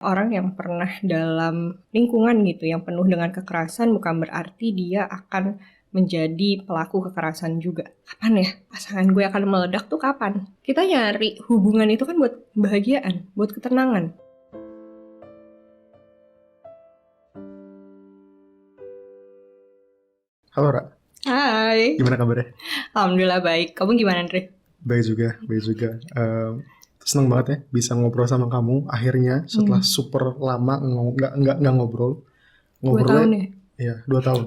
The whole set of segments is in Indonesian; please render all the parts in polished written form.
Orang yang pernah dalam lingkungan gitu yang penuh dengan kekerasan bukan berarti dia akan menjadi pelaku kekerasan juga. Kapan ya pasangan gue akan meledak tuh kapan? Kita nyari hubungan itu kan buat kebahagiaan, buat ketenangan. Halo Ra, Hai, gimana kabarnya? alhamdulillah baik. Kamu gimana, Andre? Baik juga, baik juga. Seneng banget ya bisa ngobrol sama kamu. Akhirnya setelah Hmm, super lama nggak ngobrol, 2 tahun ngobrolnya ya? ya 2 tahun.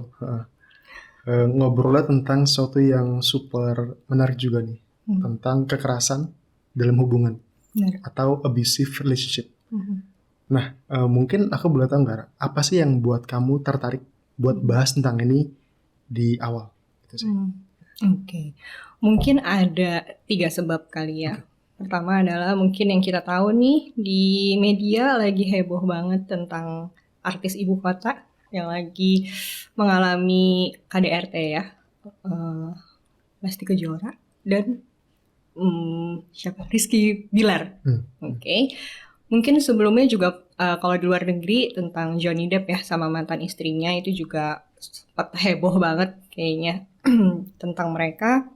Ngobrolnya tentang sesuatu yang super menarik juga nih, Hmm, tentang kekerasan dalam hubungan benar. atau abusive relationship. Hmm, Nah, mungkin aku boleh tahu nggak, Ra, apa sih yang buat kamu tertarik buat hmm, bahas tentang ini di awal? Itu sih. hmm. Oke, mungkin ada 3 sebab kali ya. Oke. Pertama adalah mungkin yang kita tahu nih di media lagi heboh banget tentang artis ibu kota yang lagi mengalami KDRT ya, eh, Lesti Kejora dan siapa? Rizky Bilar. Hmm. Oke, mungkin sebelumnya juga kalau di luar negeri tentang Johnny Depp ya sama mantan istrinya itu juga sempat heboh banget kayaknya tentang mereka.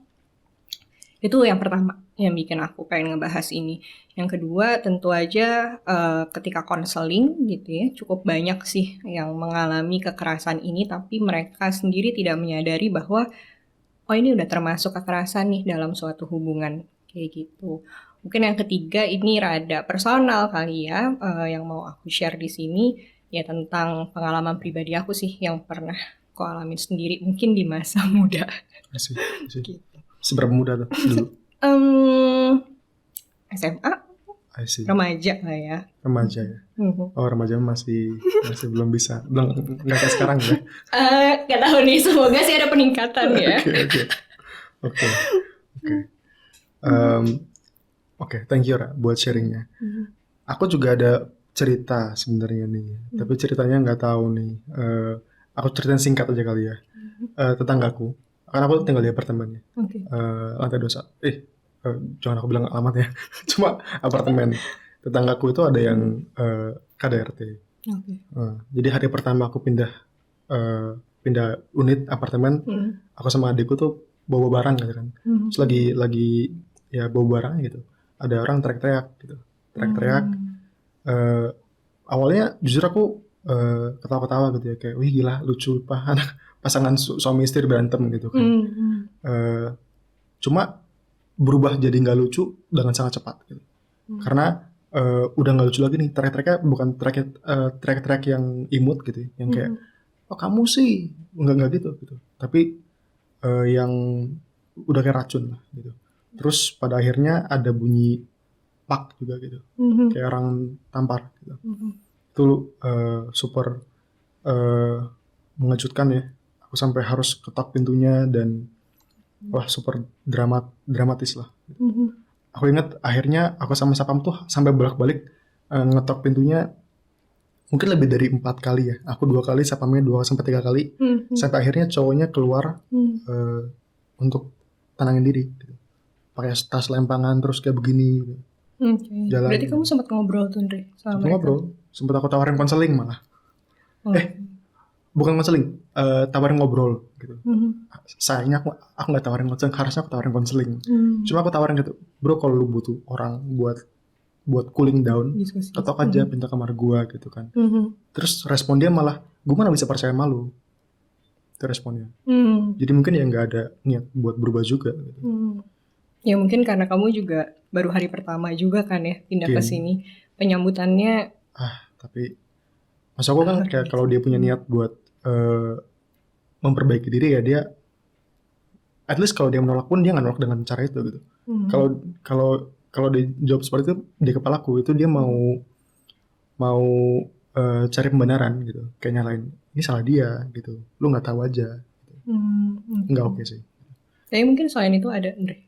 Itu yang pertama yang bikin aku pengen ngebahas ini. Yang kedua tentu aja ketika konseling gitu ya, cukup banyak sih yang mengalami kekerasan ini tapi mereka sendiri tidak menyadari bahwa oh ini udah termasuk kekerasan nih dalam suatu hubungan kayak gitu. Mungkin yang ketiga ini rada personal kali ya yang mau aku share di sini ya tentang pengalaman pribadi aku sih yang pernah aku alamin sendiri mungkin di masa muda Masih, masih. gitu. Seberapa muda tuh dulu? SMA, I see. remaja lah ya. Remaja ya. Mhm. Oh, remaja masih masih belum bisa, belum, nggak kayak sekarang ya. Gak tahu nih, semoga sih ada peningkatan ya. Oke, oke, oke, oke. Em, oke, thank you Ra buat sharingnya. Aku juga ada cerita sebenarnya nih, tapi ceritanya nggak tahu nih. Aku ceritain singkat aja kali ya. Tetanggaku, kan aku tinggal di apartemen ya. Oke. Lantai 21. Jangan aku bilang alamat ya. Cuma apartemen. Tetanggaku itu ada yang KDRT. Oke. Jadi hari pertama aku eh, pindah unit apartemen, aku sama adikku tuh bawa barang gitu kan. Terus lagi ya bawa barang gitu. Ada orang teriak-teriak gitu. Teriak-teriak. eh, Awalnya jujur aku ketawa-ketawa gitu ya, kayak wih gila lucu pak anak pasangan suami istri berantem gitu kan. Eh, Cuma berubah jadi nggak lucu dengan sangat cepat gitu. Karena udah nggak lucu lagi nih, teriak-teriaknya bukan teriak-teriak yang imut gitu ya, yang kayak oh kamu sih nggak gitu gitu, tapi yang udah kayak racun lah gitu. Terus pada akhirnya ada bunyi pak juga gitu, kayak orang tampar gitu. Itu super eh, mengejutkan ya. Aku sampai harus ketok pintunya dan wah super dramatis lah. Aku ingat akhirnya aku sama sapam tuh sampai bolak-balik ngetok pintunya mungkin lebih dari 4 kali ya. Aku 2 kali, sapamnya 2 sampai 3 kali. Sampai akhirnya cowoknya keluar eh, untuk tenangin diri. Gitu. Pakai tas lempangan terus kayak begini, gitu. Oke. Jalan. Berarti kamu Gitu. sempat ngobrol tuh, Andre, sama Sempet mereka? ngobrol, sempet aku tawarin konseling malah. Oh. Eh, bukan konseling, tawarin ngobrol gitu. Mhm. Sayangnya aku nggak tawarin konseling, harusnya aku tawarin konseling. Cuma Hmm. aku tawarin gitu, bro kalau lu butuh orang buat buat cooling down, Diskusi. ketok aja pintu kamar gua gitu kan. Mhm. Terus respon dia malah, gua mana bisa percaya sama lu. Itu responnya. Hmm. Jadi mungkin ya nggak ada niat buat berubah juga gitu. Hmm. Ya mungkin karena kamu juga baru hari pertama juga kan ya pindah ke Mungkin, sini. Penyambutannya tapi masa aku kan luar kayak kalau biasa. dia punya niat buat memperbaiki diri ya dia, at least kalau dia menolak pun dia nggak nolak dengan cara itu gitu. Kalau kalau kalau dia jawab seperti itu di kepalaku itu dia mau mau cari pembenaran gitu, kayak nyalain ini salah dia gitu, lu nggak tahu aja, nggak oke sih. Tapi mungkin selain itu ada, Andre,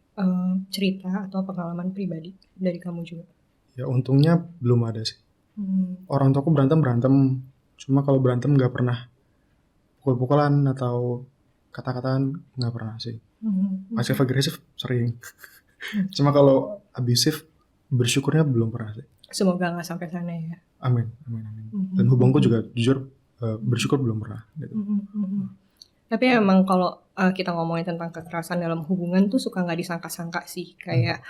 cerita atau pengalaman pribadi dari kamu juga? Ya untungnya belum ada sih. Orang tuaku berantem berantem, cuma kalau berantem nggak pernah pukul-pukulan atau kata-kataan, nggak pernah sih. Pasif agresif sering, cuma kalau abusif bersyukurnya belum pernah sih. Semoga nggak sampai sana ya. Amin. Dan hubunganku juga jujur bersyukur belum pernah gitu. Tapi emang kalau kita ngomongin tentang kekerasan dalam hubungan tuh suka nggak disangka-sangka sih, kayak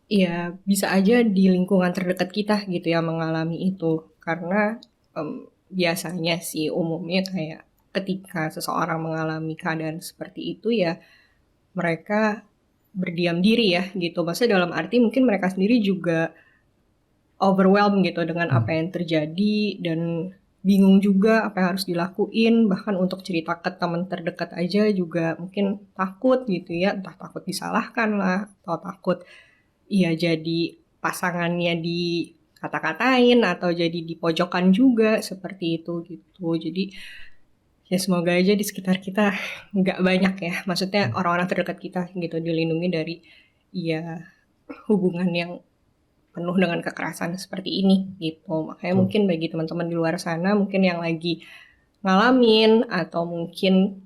ya bisa aja di lingkungan terdekat kita gitu ya mengalami itu, karena biasanya sih umumnya kayak ketika seseorang mengalami keadaan seperti itu ya mereka berdiam diri ya gitu. Maksudnya dalam arti mungkin mereka sendiri juga overwhelmed gitu dengan apa yang terjadi dan bingung juga apa yang harus dilakuin, bahkan untuk cerita ke teman terdekat aja juga mungkin takut gitu ya, entah takut disalahkan lah atau takut ya jadi pasangannya dikata-katain atau jadi dipojokkan juga seperti itu gitu. Jadi ya semoga aja di sekitar kita nggak banyak ya, maksudnya orang-orang terdekat kita gitu dilindungi dari ya hubungan yang penuh dengan kekerasan seperti ini gitu. Makanya mungkin bagi teman-teman di luar sana mungkin yang lagi ngalamin atau mungkin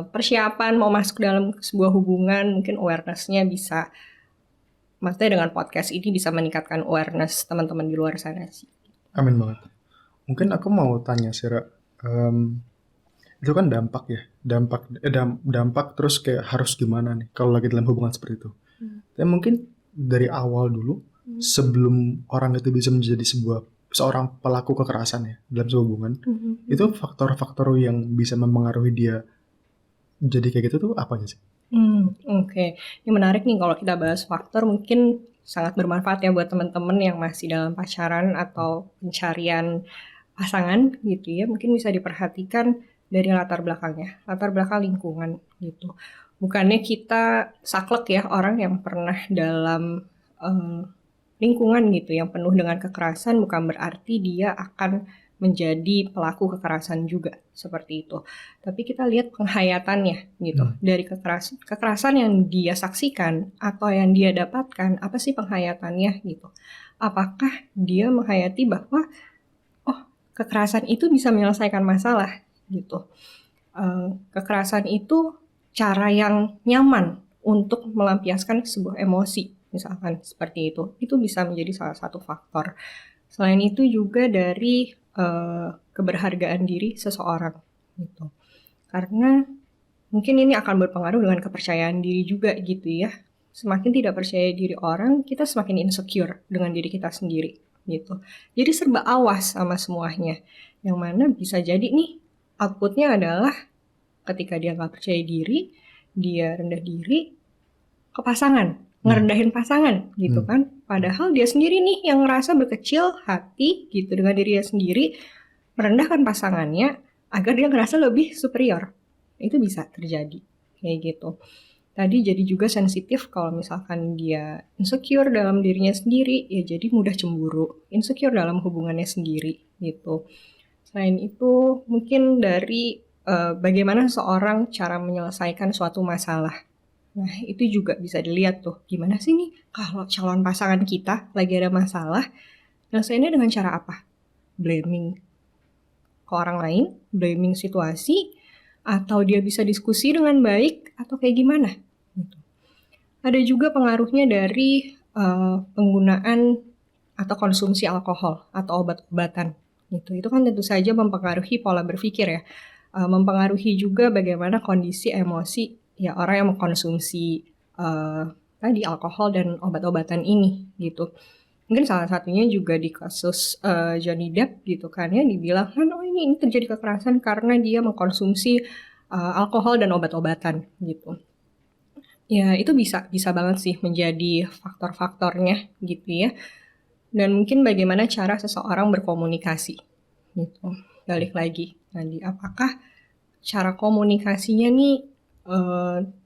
persiapan mau masuk dalam sebuah hubungan, mungkin awareness-nya bisa, maksudnya dengan podcast ini bisa meningkatkan awareness teman-teman di luar sana sih. Amin banget. Mungkin aku mau tanya sih, Ra. Itu kan dampak ya, dampak terus kayak harus gimana nih kalau lagi dalam hubungan seperti itu. Tapi mungkin dari awal dulu, sebelum orang itu bisa menjadi seorang pelaku kekerasan ya dalam sebuah hubungan, itu faktor-faktor yang bisa mempengaruhi dia jadi kayak gitu tuh apa aja sih? Oke. Ini menarik nih kalau kita bahas faktor, mungkin sangat bermanfaat ya buat teman-teman yang masih dalam pacaran atau pencarian pasangan gitu ya. Mungkin bisa diperhatikan dari latar belakangnya, latar belakang lingkungan gitu. Bukannya kita saklek ya orang yang pernah dalam lingkungan gitu yang penuh dengan kekerasan bukan berarti dia akan menjadi pelaku kekerasan juga seperti itu. Tapi kita lihat penghayatannya gitu. Dari kekerasan yang dia saksikan atau yang dia dapatkan, apa sih penghayatannya gitu. Apakah dia menghayati bahwa kekerasan itu bisa menyelesaikan masalah gitu. Kekerasan itu cara yang nyaman untuk melampiaskan sebuah emosi, misalkan seperti itu bisa menjadi salah satu faktor. Selain itu juga dari keberhargaan diri seseorang gitu. Karena mungkin ini akan berpengaruh dengan kepercayaan diri juga gitu ya. Semakin tidak percaya diri orang, kita semakin insecure dengan diri kita sendiri gitu. Jadi serba awas sama semuanya. Yang mana bisa jadi nih outputnya adalah ketika dia nggak percaya diri, dia rendah diri ke pasangan, ngerendahin pasangan gitu kan. Padahal dia sendiri nih yang ngerasa berkecil hati gitu dengan dirinya sendiri, merendahkan pasangannya agar dia ngerasa lebih superior. Itu bisa terjadi kayak gitu. Tadi jadi juga sensitif kalau misalkan dia insecure dalam dirinya sendiri, ya jadi mudah cemburu, insecure dalam hubungannya sendiri gitu. Selain itu mungkin dari bagaimana seorang cara menyelesaikan suatu masalah. Nah itu juga bisa dilihat tuh, gimana sih nih kalau calon pasangan kita lagi ada masalah, nyelesainnya dengan cara apa? Blaming ke orang lain, blaming situasi, atau dia bisa diskusi dengan baik, atau kayak gimana? Gitu. Ada juga pengaruhnya dari penggunaan atau konsumsi alkohol atau obat-obatan. Gitu. Itu kan tentu saja mempengaruhi pola berpikir ya. Mempengaruhi juga bagaimana kondisi emosi ya orang yang mengkonsumsi tadi alkohol dan obat-obatan ini gitu. Mungkin salah satunya juga di kasus Johnny Depp gitu kan ya, dibilang kan oh ini terjadi kekerasan karena dia mengkonsumsi alkohol dan obat-obatan gitu. Ya itu bisa banget sih menjadi faktor-faktornya gitu ya. Dan mungkin bagaimana cara seseorang berkomunikasi gitu. Balik lagi tadi, apakah cara komunikasinya nih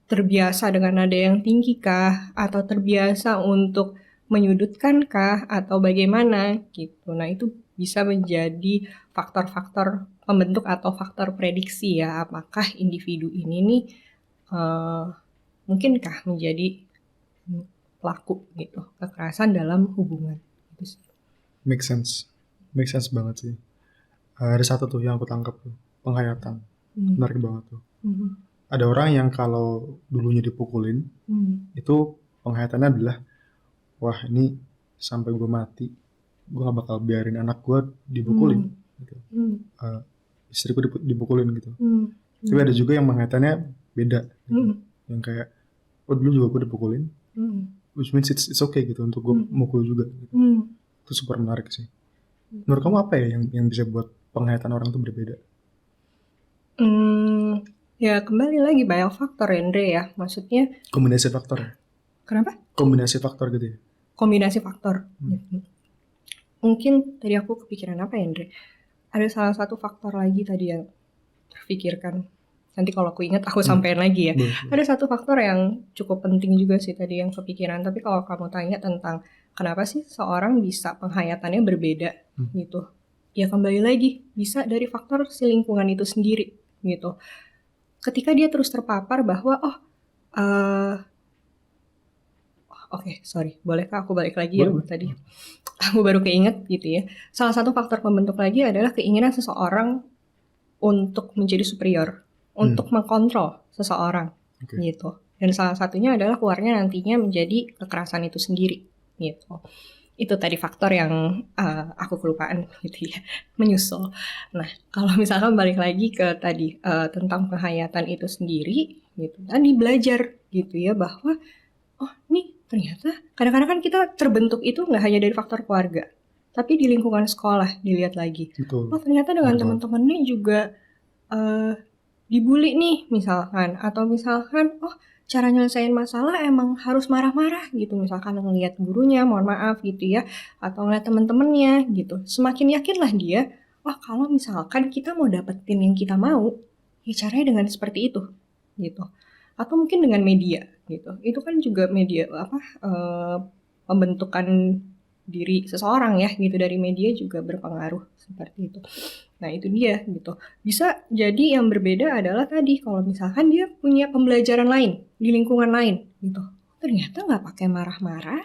terbiasa dengan nada yang tinggi kah? Atau terbiasa untuk menyudutkan kah? Atau bagaimana gitu. Nah itu bisa menjadi faktor-faktor pembentuk atau faktor prediksi ya. Apakah individu ini nih mungkinkah menjadi pelaku gitu kekerasan dalam hubungan. Make sense banget sih. Ada satu tuh yang aku tangkap tuh, penghayatan. Menarik banget tuh. Ada orang yang kalau dulunya dipukulin, itu penghayatannya adalah wah ini sampai gue mati gue gak bakal biarin anak gue dibukulin gitu. Istriku dibukulin gitu. Tapi ada juga yang mengaitkannya beda gitu. Yang kayak dulu juga gue dipukulin, which means it's okay gitu untuk gue mukul juga gitu. Itu super menarik sih. Menurut kamu apa ya yang bisa buat penglihatan orang itu berbeda? Ya kembali lagi banyak faktor Andre ya, maksudnya kombinasi faktor ya. Kenapa? Kombinasi faktor gitu ya. Kombinasi faktor. Mungkin tadi aku kepikiran apa ya Andre? Ada salah satu faktor lagi tadi yang terpikirkan. Nanti kalau aku ingat aku sampein lagi ya. Ada satu faktor yang cukup penting juga sih tadi yang kepikiran. Tapi kalau kamu tanya tentang kenapa sih seorang bisa penghayatannya berbeda gitu. Ya kembali lagi bisa dari faktor si lingkungan itu sendiri gitu. Ketika dia terus terpapar bahwa sorry, bolehkah aku balik lagi ya tadi? Aku baru keinget gitu ya. Salah satu faktor pembentuk lagi adalah keinginan seseorang untuk menjadi superior, untuk mengkontrol seseorang gitu. Dan salah satunya adalah keluarnya nantinya menjadi kekerasan itu sendiri gitu. Itu tadi faktor yang aku kelupaan gitu ya, menyusul. Nah, kalau misalkan balik lagi ke tadi tentang penghayatan itu sendiri gitu. Tadi belajar gitu ya bahwa nih ternyata kadang-kadang kan kita terbentuk itu nggak hanya dari faktor keluarga, tapi di lingkungan sekolah dilihat lagi. Betul. Ternyata dengan teman-temannya juga dibully nih misalkan, atau misalkan cara nyelesain masalah emang harus marah-marah gitu, misalkan ngelihat gurunya, mohon maaf gitu ya, atau ngeliat temen-temennya gitu. Semakin yakinlah dia, kalau misalkan kita mau dapetin yang kita mau, ya caranya dengan seperti itu gitu. Atau mungkin dengan media gitu. Itu kan juga media pembentukan diri seseorang ya gitu, dari media juga berpengaruh seperti itu. Nah itu dia gitu. Bisa jadi yang berbeda adalah tadi kalau misalkan dia punya pembelajaran lain di lingkungan lain gitu. Ternyata nggak pakai marah-marah,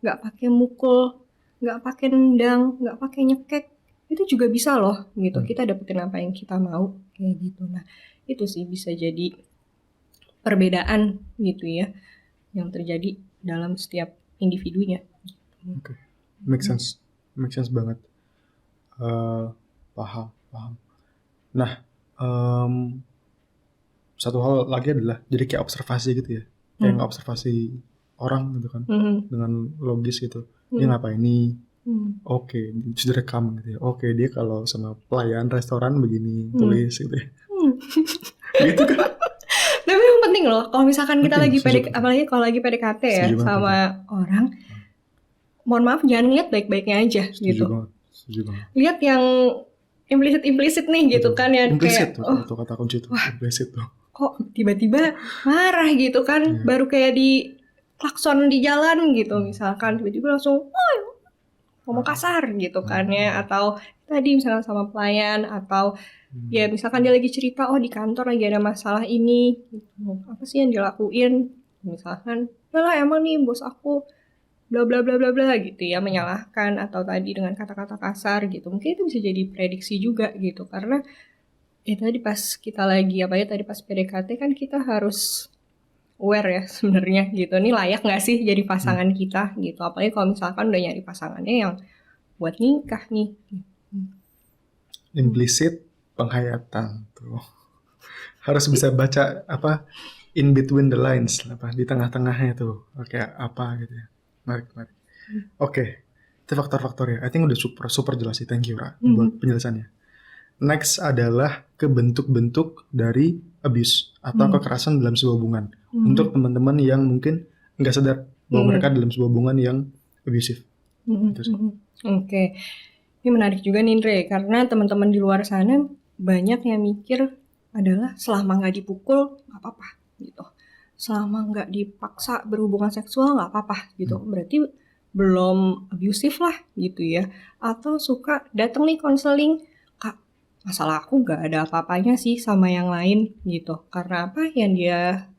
nggak pakai mukul, nggak pakai nendang, nggak pakai nyekek, itu juga bisa loh gitu. Kita dapetin apa yang kita mau kayak gitu. Nah itu sih bisa jadi perbedaan gitu ya yang terjadi dalam setiap individunya. Oke. Make sense banget. Paham. Nah, satu hal lagi adalah jadi kayak observasi gitu ya, kayak observasi orang gitu kan, dengan logis gitu. Dia ngapain nih? Oke, sudah rekam gitu ya. Oke, dia kalau sama pelayan restoran begini, tulis gitu ya. Gitu kan. Tapi yang penting loh, kalau misalkan kita lagi apalagi kalau lagi PDKT ya sama orang, mohon maaf jangan lihat baik-baiknya aja gitu. Setuju banget. Lihat yang implisit nih gitu kan ya, implisit kayak tuh kata kunci itu, implisit tuh. Kok tiba-tiba marah gitu kan, baru kayak di klakson di jalan gitu misalkan, tiba-tiba langsung ngomong kasar gitu kan ya, atau tadi misalkan sama pelayan, atau ya misalkan dia lagi cerita di kantor lagi ada masalah ini gitu. Apa sih yang dilakuin, misalkan lah emang nih bos aku bla bla bla bla bla gitu ya, menyalahkan, atau tadi dengan kata-kata kasar gitu. Mungkin itu bisa jadi prediksi juga gitu, karena tadi pas kita lagi tadi pas PDKT kan kita harus aware ya sebenarnya gitu, ini layak nggak sih jadi pasangan kita gitu, apalagi kalau misalkan udah nyari pasangannya yang buat nikah nih. Implisit penghayatan tuh harus bisa baca in between the lines, di tengah-tengahnya tuh kayak apa gitu ya. Menarik. Oke. Itu faktor-faktornya. I think udah super jelas sih. Thank you Ra buat penjelasannya. Next adalah bentuk-bentuk dari abuse atau kekerasan dalam sebuah hubungan. Untuk teman-teman yang mungkin nggak sadar bahwa mereka dalam sebuah hubungan yang abusive. Oke. Ini menarik juga nih Andre, karena teman-teman di luar sana banyak yang mikir adalah selama nggak dipukul nggak apa-apa gitu. Selama nggak dipaksa berhubungan seksual nggak apa-apa gitu. Berarti belum abusive lah gitu ya. Atau suka datang nih konseling, Kak, masalah aku nggak ada apa-apanya sih sama yang lain gitu. Karena apa yang dia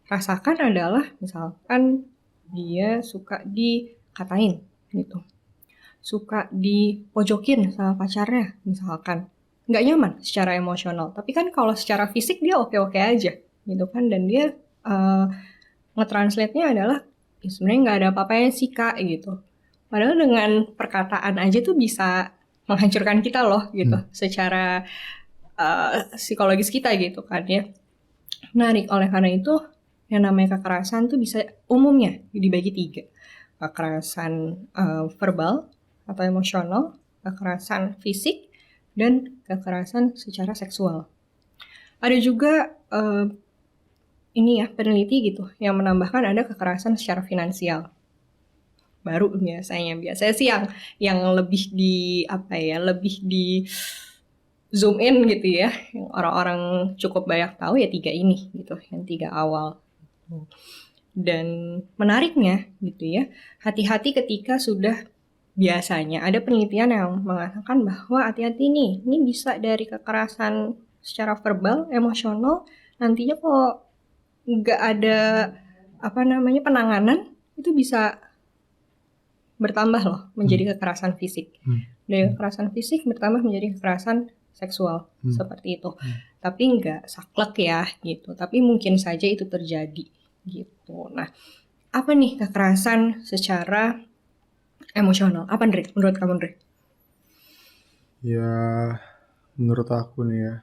rasakan adalah misalkan dia suka dikatain gitu, suka dipojokin sama pacarnya misalkan, nggak nyaman secara emosional. Tapi kan kalau secara fisik dia oke-oke aja gitu kan, dan dia ngetranslate-nya adalah sebenarnya nggak ada apa-apanya sih Kak gitu. Padahal dengan perkataan aja tuh bisa menghancurkan kita loh gitu, secara psikologis kita gitu kan ya. Menarik, oleh karena itu yang namanya kekerasan tuh bisa umumnya dibagi 3. Kekerasan verbal atau emosional, kekerasan fisik, dan kekerasan secara seksual. Ada juga ini ya, peneliti gitu yang menambahkan ada kekerasan secara finansial. Baru biasanya sih yang lebih di lebih di zoom in gitu ya, yang orang-orang cukup banyak tahu ya 3 ini gitu, yang 3 awal. Dan menariknya gitu ya, hati-hati ketika sudah, biasanya ada penelitian yang mengatakan bahwa hati-hati nih, ini bisa dari kekerasan secara verbal, emosional, nantinya kok nggak ada penanganan, itu bisa bertambah loh menjadi kekerasan fisik. Dari kekerasan fisik bertambah menjadi kekerasan seksual, seperti itu. Tapi nggak saklek ya gitu, tapi mungkin saja itu terjadi gitu. Nah, apa nih kekerasan secara emosional? Apa Ndre? Menurut kamu Ndre? Ya, menurut aku nih ya,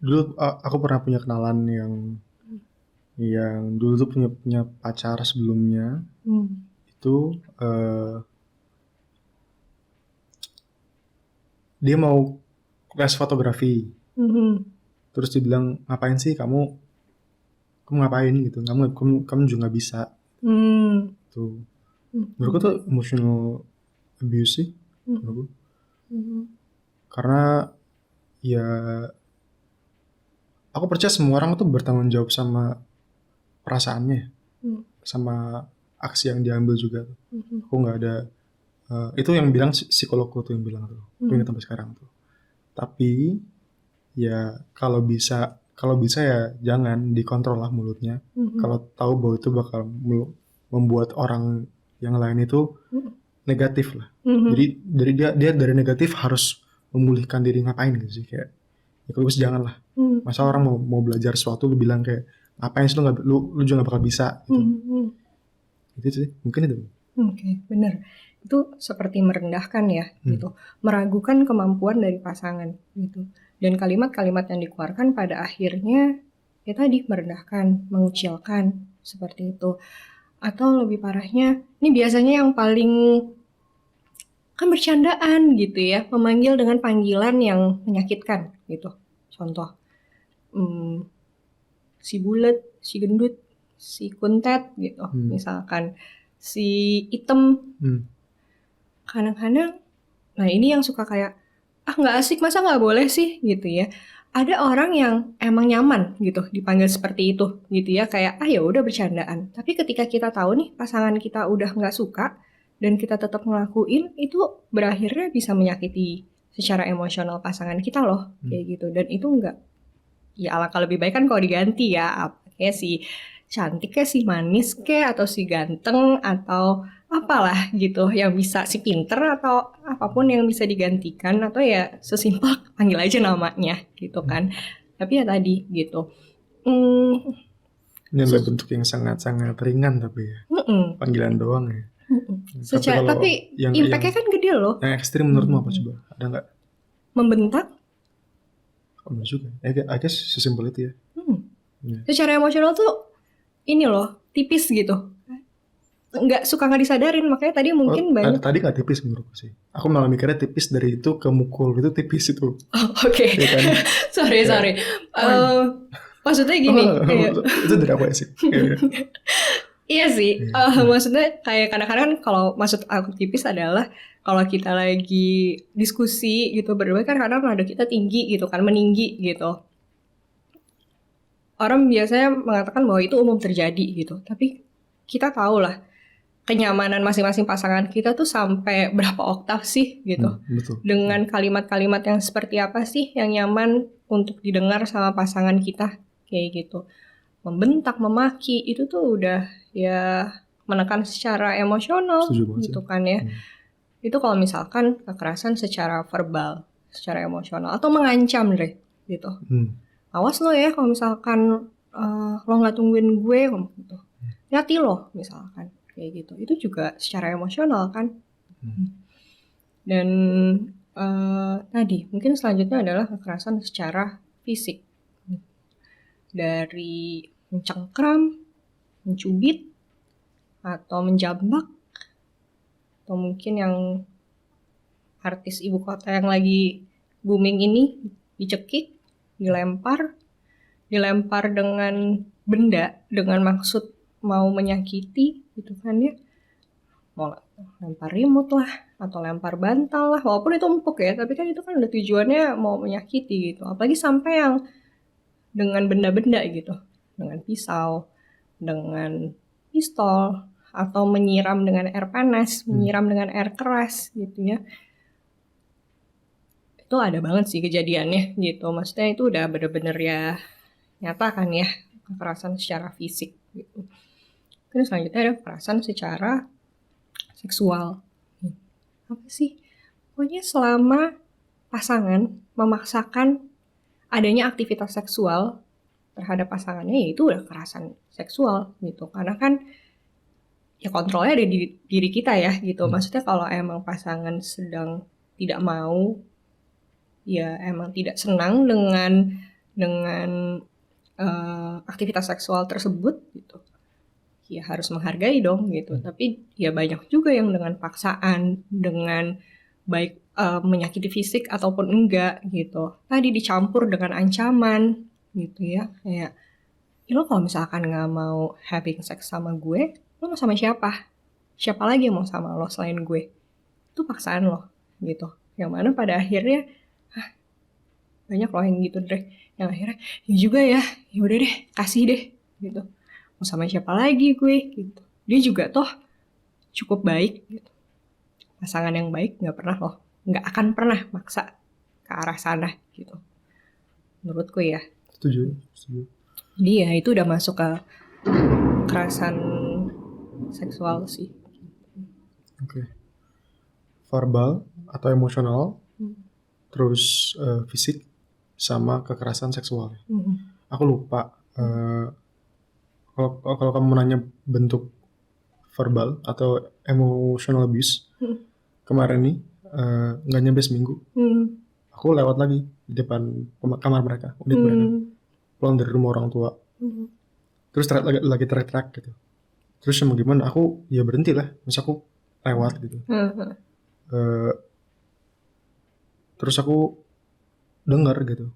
dulu aku pernah punya kenalan yang dulu tuh punya pacar sebelumnya. Itu dia mau les fotografi. Terus dia bilang, ngapain sih kamu ngapain gitu, kamu juga nggak bisa. Tuh, menurutku tuh emotional abuse sih, menurutku. Karena ya aku percaya semua orang tuh bertanggung jawab sama perasaannya, sama aksi yang diambil juga. Aku nggak ada itu yang bilang psikologku tuh yang bilang tuh, aku ingat sampai sekarang tuh. Tapi ya kalau bisa ya jangan dikontrol lah mulutnya. Kalau tahu bahwa itu bakal membuat orang yang lain itu negatif lah. Jadi dia dari negatif harus memulihkan diri, ngapain gitu sih, kayak ya kalau bisa jangan lah. Masa orang mau belajar sesuatu lu bilang kayak ngapain sih, lu juga gak bakal bisa gitu. Itu sih mungkin itu. Oke, benar. Itu seperti merendahkan ya gitu, meragukan kemampuan dari pasangan gitu. Dan kalimat-kalimat yang dikeluarkan pada akhirnya ya tadi merendahkan, mengucilkan, seperti itu. Atau lebih parahnya, ini biasanya yang paling kan bercandaan gitu ya, memanggil dengan panggilan yang menyakitkan gitu. Contoh, si bulet, si gendut, si kuntet gitu, misalkan si item. Kadang-kadang, nah ini yang suka kayak, nggak asik, masa nggak boleh sih gitu ya. Ada orang yang emang nyaman gitu dipanggil seperti itu gitu ya, kayak ya udah bercandaan. Tapi ketika kita tahu nih pasangan kita udah nggak suka dan kita tetap ngelakuin, itu berakhirnya bisa menyakiti secara emosional pasangan kita loh, kayak gitu. Dan itu nggak, ya alangkah lebih baik kan kalau diganti ya, kayak si cantik kayak si manis kayak atau si ganteng atau apalah gitu yang bisa, si pinter atau apapun yang bisa digantikan, atau ya sesimpel panggil aja namanya gitu kan. Tapi ya tadi gitu. Ini adalah bentuk yang sangat-sangat ringan tapi ya. Panggilan doang ya. Tapi impact-nya kan gede loh. Yang ekstrim menurutmu apa coba? Ada nggak? Membentak? Enggak juga. I guess sesimpel itu ya. Secara emosional tuh ini loh, tipis gitu. Nggak disadarin, makanya tadi mungkin banyak. Tadi nggak tipis menurutku sih. Aku malah mikirnya tipis dari itu ke mukul, itu tipis itu. Oke. Ya kan? sorry. Maksudnya gini. Itu dari apa sih? Iya sih. Maksudnya kayak kadang-kadang kalau maksud aku tipis adalah kalau kita lagi diskusi gitu berdua kan kadang nada kita tinggi gitu kan, meninggi gitu. Orang biasanya mengatakan bahwa itu umum terjadi gitu. Tapi kita tahu lah kenyamanan masing-masing pasangan kita tuh sampai berapa oktav sih gitu. Betul. Dengan kalimat-kalimat yang seperti apa sih yang nyaman untuk didengar sama pasangan kita, kayak gitu. Membentak, memaki, itu tuh udah ya menekan secara emosional gitu kan ya. Itu kalau misalkan kekerasan secara verbal, secara emosional, atau mengancam deh gitu. Awas lo ya kalau misalkan lo nggak tungguin gue gitu. Hati lo misalkan. kayak gitu. Itu juga secara emosional kan. Dan tadi mungkin selanjutnya adalah kekerasan secara fisik, dari mencengkram, mencubit, atau menjambak, atau mungkin yang artis ibu kota yang lagi booming ini dicekik, dilempar dengan benda dengan maksud mau menyakiti gitu kan ya, mau lempar remote lah atau lempar bantal lah, walaupun itu empuk ya, tapi kan itu kan udah tujuannya mau menyakiti gitu. Apalagi sampai yang dengan benda-benda gitu, dengan pisau, dengan pistol, atau menyiram dengan air panas, menyiram dengan air keras gitu ya. Itu ada banget sih kejadiannya gitu. Maksudnya itu udah bener-bener ya nyata kan ya, kekerasan secara fisik gitu. Terus selanjutnya ada kekerasan secara seksual. Apa sih? Pokoknya selama pasangan memaksakan adanya aktivitas seksual terhadap pasangannya, ya itu udah kekerasan seksual gitu. Karena kan ya kontrolnya ada di diri kita ya gitu. Maksudnya kalau emang pasangan sedang tidak mau, ya emang tidak senang dengan aktivitas seksual tersebut gitu, ya harus menghargai dong gitu. Tapi ya banyak juga yang dengan paksaan, dengan baik menyakiti fisik ataupun enggak gitu, tadi dicampur dengan ancaman gitu ya, kayak ya lo kalau misalkan nggak mau having sex sama gue, lo mau sama siapa lagi yang mau sama lo selain gue, itu paksaan lo gitu. Yang mana pada akhirnya banyak loh yang gitu deh, yang akhirnya ya juga ya udah deh kasih deh gitu, mau sama siapa lagi gue gitu. Dia juga toh cukup baik gitu, pasangan yang baik nggak akan pernah maksa ke arah sana gitu, menurutku ya. Setuju. Jadi ya itu udah masuk ke kekerasan seksual sih. Oke. Verbal atau emosional, terus fisik, sama kekerasan seksual. Aku lupa kalau kamu nanya bentuk verbal atau emotional abuse, kemarin nih nggak nyampe seminggu, aku lewat lagi di depan kamar mereka, unit mereka, pulang dari rumah orang tua, terus lagi teriak-teriak gitu. Terus mau gimana? Aku ya berhenti lah, masa aku lewat gitu. Terus aku dengar gitu,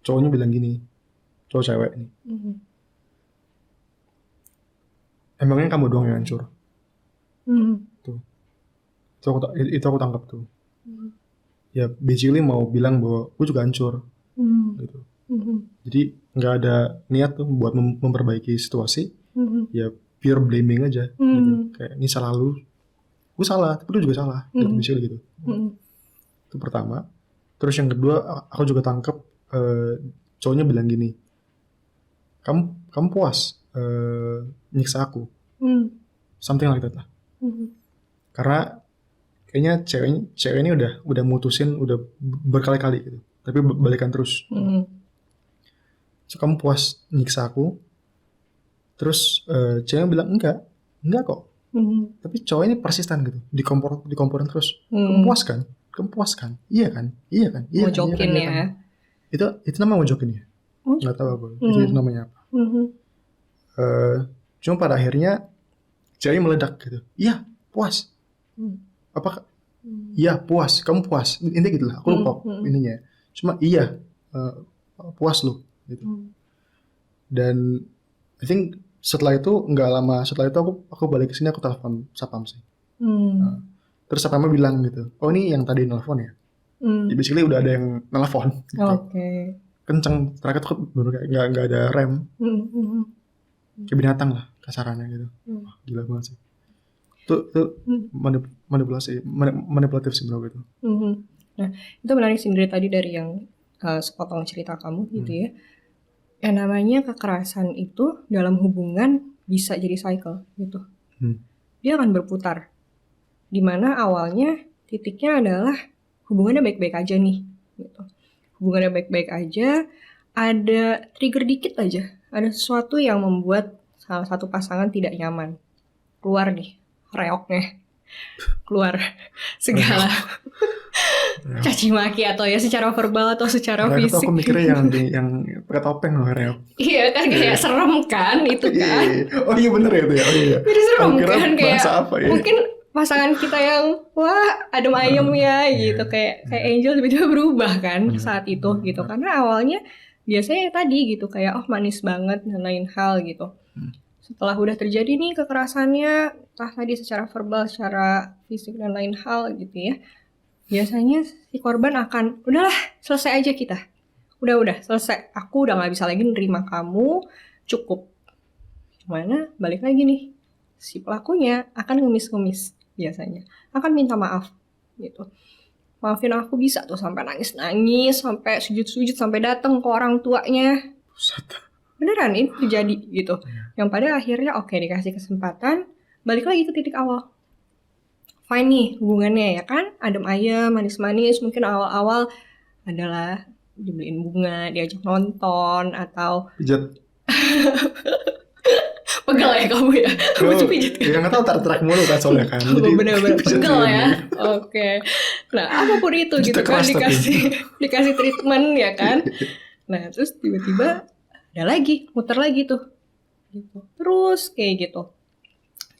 cowoknya bilang gini, cowok cewek nih, emangnya kamu doang yang hancur? Tuh, itu aku tangkap tuh. Ya basically mau bilang bahwa aku juga hancur, gitu. Jadi nggak ada niat tuh buat memperbaiki situasi, ya pure blaming aja, gitu. Kayak ini salah lu, gue salah, tapi lu juga salah, gitu, basically gitu. Itu pertama. Terus yang kedua, aku juga tangkap cowoknya bilang gini, kamu puas nyiksa aku, something like that lah. Karena kayaknya cewek ini udah mutusin, udah berkali-kali gitu, tapi balikan terus. So kamu puas nyiksa aku, terus ceweknya bilang enggak kok. Tapi cowok ini persisten gitu, dikomporin terus. Kamu puas kan? Iya kan? Mojokin ya. Itu namanya mojokin ya? Nggak tahu apa. Itu namanya apa? Cuma pada akhirnya ceweknya meledak gitu. Iya, puas. Apakah? Iya, puas. Kamu puas. Intinya gitu lah. Aku lupa ininya. Cuma iya, puas lu. Gitu. Dan I think setelah itu nggak lama setelah itu aku balik ke sini, aku telepon Sapam sih. Terus Sapamnya bilang gitu, oh ini yang tadi nelfon ya. Ya basically udah ada yang nelfon gitu. Kenceng, terakhir tuh bener nggak ada rem, kayak binatang lah kasarannya gitu. Gila banget sih. Itu manipulatif sih menurut itu. Nah itu menarik sih tadi dari yang sepotong cerita kamu gitu ya. Yang namanya kekerasan itu dalam hubungan bisa jadi cycle gitu. Dia akan berputar. Dimana awalnya titiknya adalah hubungannya baik-baik aja nih gitu. Hubungannya baik-baik aja, ada trigger dikit aja, ada sesuatu yang membuat salah satu pasangan tidak nyaman. keluar nih reoknya, keluar segala caci maki atau ya secara verbal atau secara Reok tuh fisik. aku mikirnya yang pakai topeng loh, reok. Iya kan kayak serem kan itu kan. Oh iya bener ya itu ya. Oh iya. Jadi serem Aku kira kan kayak bahasa apa ya? mungkin pasangan kita yang wah adem ayem ya gitu kayak Angel tiba-tiba berubah kan saat itu gitu karena awalnya biasanya tadi gitu kayak oh manis banget dan lain hal gitu. Setelah udah terjadi nih kekerasannya entah tadi secara verbal, secara fisik dan lain hal gitu ya. Biasanya si korban akan udahlah selesai aja kita. Udah selesai. Aku udah nggak bisa lagi nerima kamu, cukup. Gimana? Balik lagi nih. Si pelakunya akan ngemis-ngemis biasanya. Akan minta maaf gitu. Maafin aku bisa tuh sampai nangis-nangis, sampai sujud-sujud, sampai datang ke orang tuanya. Beneran ini terjadi gitu. Yang pada akhirnya oke dikasih kesempatan, balik lagi ke titik awal. Fine nih hubungannya ya kan, adem ayem, manis-manis, mungkin awal-awal adalah dibeliin bunga, diajak nonton atau Pijat. pegel ya kamu ya, kamu tuh pijat kan? Ya nggak tahu tarik mulu kan soalnya kan. Jadi bener-bener pegel ya. Oke. Nah apapun itu gitu kan dikasih treatment ya kan. Nah terus tiba-tiba ada lagi, muter lagi tuh. Gitu. Terus kayak gitu.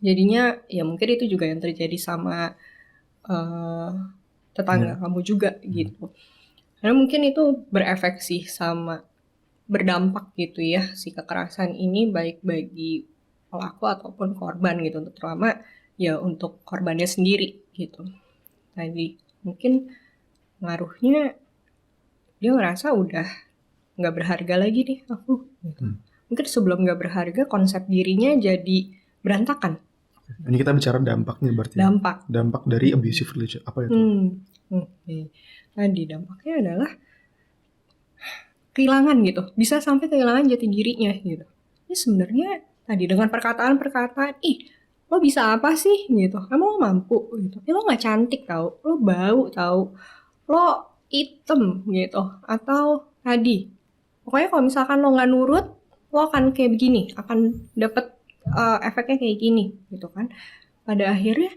Jadinya ya mungkin itu juga yang terjadi sama tetangga kamu juga gitu. Karena mungkin itu berefek sih sama berdampak gitu ya si kekerasan ini baik bagi pelaku ataupun korban gitu terutama ya untuk korbannya sendiri gitu. Tadi mungkin ngaruhnya dia ngerasa udah nggak berharga lagi nih aku. Gitu. Mungkin sebelum nggak berharga konsep dirinya jadi berantakan. Ini kita bicara dampaknya berarti. Dampak dari abusive relationship apa itu? Tadi dampaknya adalah kehilangan gitu, bisa sampai kehilangan jati dirinya gitu. Ini sebenarnya tadi dengan perkataan-perkataan, lo bisa apa sih gitu, emang lo mampu gitu, lo nggak cantik tau, lo bau tau, lo item gitu, atau tadi, pokoknya kalau misalkan lo nggak nurut, lo akan kayak begini, akan dapet efeknya kayak gini gitu kan. Pada akhirnya,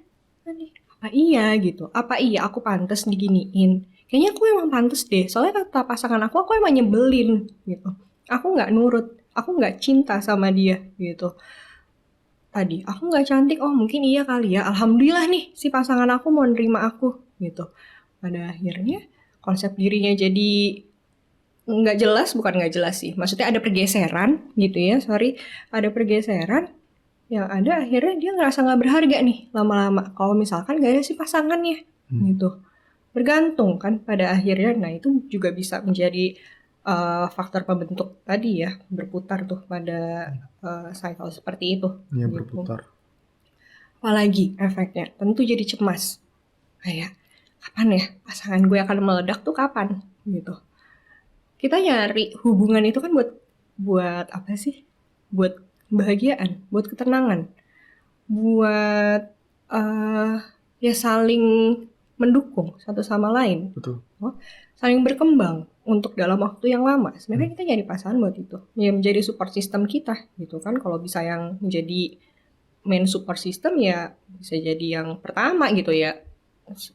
apa iya aku pantas diginiin. Kayaknya aku emang pantes deh, soalnya kata pasangan aku emang nyebelin gitu. Aku nggak nurut, aku nggak cinta sama dia gitu. Tadi aku nggak cantik, oh mungkin iya kali ya. Alhamdulillah nih si pasangan aku mau nerima aku gitu. Pada akhirnya konsep dirinya jadi nggak jelas, bukan nggak jelas sih. Maksudnya ada pergeseran gitu ya, ada pergeseran. Yang ada akhirnya dia ngerasa nggak berharga nih lama-lama. Kalau misalkan gak ada si pasangannya gitu. Bergantung kan pada akhirnya. Nah itu juga bisa menjadi faktor pembentuk tadi ya, berputar tuh pada cycle seperti itu. Iya gitu. berputar. Apalagi efeknya, tentu jadi cemas. Kayak kapan ya pasangan gue akan meledak tuh kapan gitu. Kita nyari hubungan itu kan buat apa sih? Buat kebahagiaan, buat ketenangan, buat ya saling mendukung satu sama lain. Betul. Saling berkembang untuk dalam waktu yang lama. Sebenarnya kita nyari pasangan buat itu. Ya menjadi support system kita gitu kan. Kalau bisa yang menjadi main support system ya bisa jadi yang pertama gitu ya.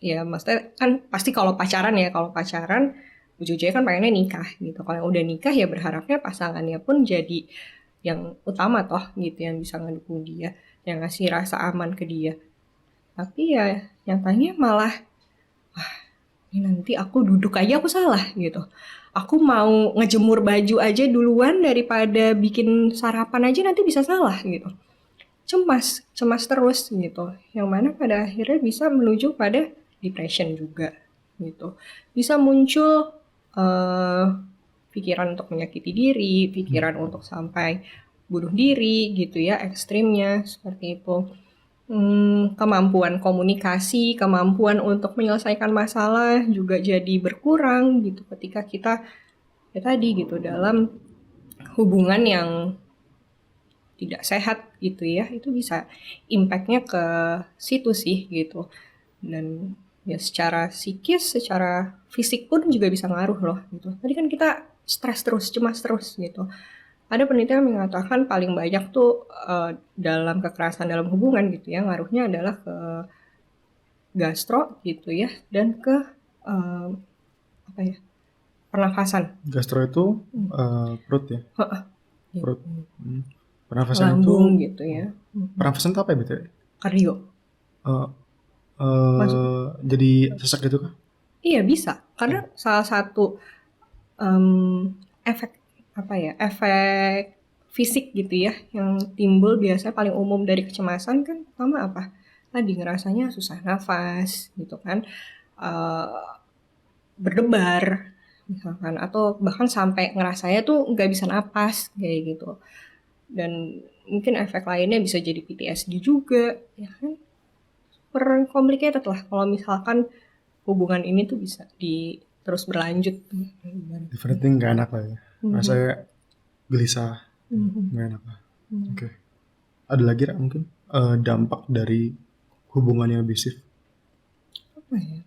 Ya maksudnya kan pasti kalau pacaran ujung-ujungnya kan pengennya nikah gitu. Kalau yang udah nikah ya berharapnya pasangannya pun jadi yang utama toh gitu, yang bisa ngedukung dia, yang ngasih rasa aman ke dia. Tapi ya nyatanya malah ini nanti aku duduk aja aku salah gitu. Aku mau ngejemur baju aja duluan daripada bikin sarapan aja nanti bisa salah gitu. Cemas terus gitu. Yang mana pada akhirnya bisa menuju pada depression juga gitu. Bisa muncul pikiran untuk menyakiti diri, pikiran untuk sampai bunuh diri gitu ya, ekstrimnya seperti itu. Kemampuan komunikasi, kemampuan untuk menyelesaikan masalah juga jadi berkurang gitu ketika kita ya tadi gitu dalam hubungan yang tidak sehat gitu ya, itu bisa impactnya ke situ sih gitu. Dan ya secara psikis, secara fisik pun juga bisa ngaruh loh gitu. Tadi kan kita stres terus, cemas terus gitu. ada penelitian mengatakan paling banyak tuh dalam kekerasan dalam hubungan gitu ya, ngaruhnya adalah ke gastro gitu ya, dan ke apa ya, pernafasan. Gastro itu perut ya, Gitu. perut. Pernafasan Lambung itu, gitu ya. pernafasan itu apa ya betul? Kardio. Jadi sesak gitu kah? Iya bisa, karena salah satu efek apa ya, efek fisik gitu ya yang timbul biasanya paling umum dari kecemasan kan pertama apa? Tadi ngerasanya susah nafas gitu kan, berdebar misalkan, atau bahkan sampai ngerasanya tuh nggak bisa napas kayak gitu. Dan mungkin efek lainnya bisa jadi PTSD juga, ya kan? Super complicated lah kalau misalkan hubungan ini tuh bisa terus berlanjut. Everything nggak enak lah ya. Rasanya gelisah, nggak enak lah. Oke. Ada lagi mungkin dampak dari hubungan yang abusif? Apa ya?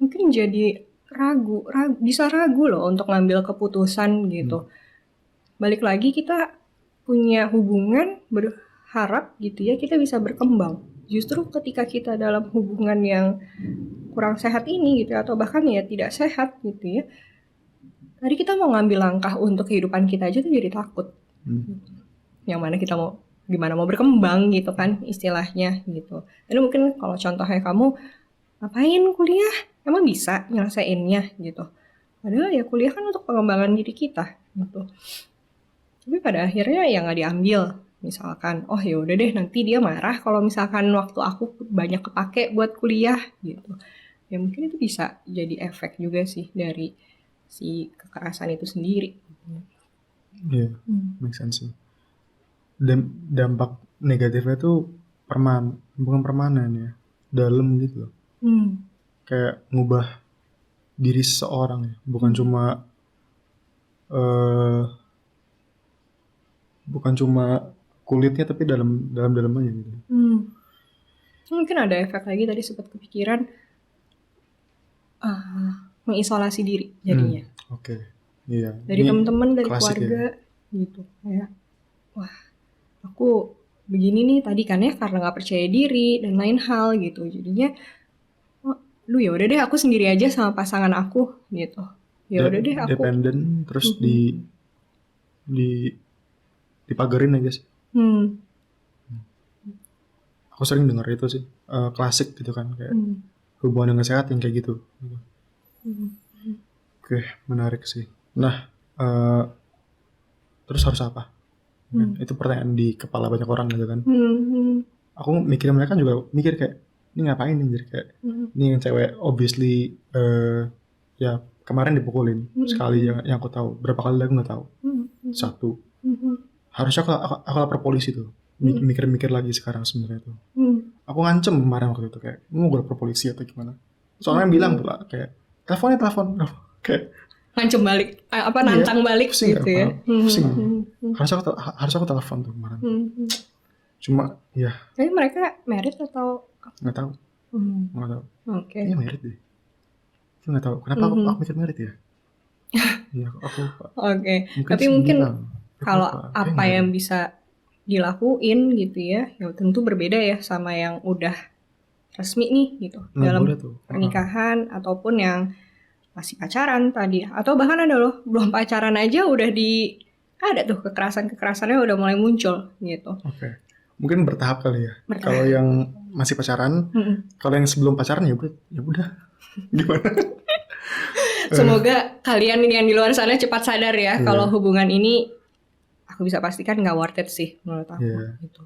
Mungkin jadi bisa ragu loh untuk ngambil keputusan gitu. Balik lagi kita punya hubungan, berharap gitu ya kita bisa berkembang. Justru ketika kita dalam hubungan yang kurang sehat ini gitu, atau bahkan ya tidak sehat gitu ya, tadi kita mau ngambil langkah untuk kehidupan kita aja tuh jadi takut. Yang mana kita gimana mau berkembang gitu kan istilahnya gitu. Dan mungkin kalau contohnya kamu ngapain kuliah, emang bisa nyelesainnya gitu. Padahal ya kuliah kan untuk pengembangan diri kita gitu. Tapi pada akhirnya ya nggak diambil. Misalkan, oh ya udah deh nanti dia marah kalau misalkan waktu aku banyak kepake buat kuliah gitu. Ya mungkin itu bisa jadi efek juga sih dari si kekerasan itu sendiri. Iya, make sense sih. Dampak negatifnya tuh bukan permanen ya, dalam gitu loh. Kayak ngubah diri seseorang ya, bukan cuma kulitnya tapi dalamnya gitu. Mungkin ada efek lagi tadi sempat kepikiran mengisolasi diri jadinya. Oke. Iya. Dari teman-teman, dari klasik keluarga ya. gitu. Kayak wah, aku begini nih tadi kan ya karena nggak percaya diri dan lain hal gitu. Jadinya lu ya udah deh aku sendiri aja sama pasangan aku gitu. Ya udah deh aku dependen terus dipagerin aja sih. Aku sering dengar itu sih, klasik gitu kan, kayak hubungan yang sehat yang kayak gitu. Oke, menarik sih. Nah, terus harus apa? Itu pertanyaan di kepala banyak orang gitu kan. Aku mikir, mereka juga mikir kayak, ini ngapain nih, kayak ini yang cewek obviously ya kemarin dipukulin sekali yang aku tahu, berapa kali lagi nggak tahu. Satu, harusnya aku lapor polisi tuh. Mikir-mikir lagi sekarang sebenarnya tuh. Aku ngancem kemarin waktu itu kayak, mau gue lapor polisi atau gimana? Soalnya bilang pula kayak telepon kayak ngancem balik, nantang balik pusing gitu ya. Pusing. Harus aku telepon tuh kemarin. Cuma ya. Tapi mereka married atau? Nggak tahu. Oke. Iya married deh. Nggak tahu. Kenapa aku mikir married ya? Iya aku lupa. Oke. Tapi mungkin kalau apa yang bisa dilakuin gitu ya tentu berbeda ya sama yang udah resmi nih gitu dalam pernikahan ataupun yang masih pacaran tadi, atau bahkan ada loh belum pacaran aja udah ada tuh kekerasannya udah mulai muncul gitu. Oke. Mungkin bertahap kali ya. Kalau yang masih pacaran, kalau yang sebelum pacaran ya udah gimana? Semoga kalian yang di luar sana cepat sadar ya kalau hubungan ini aku bisa pastikan nggak worth it sih menurut aku. Gitu.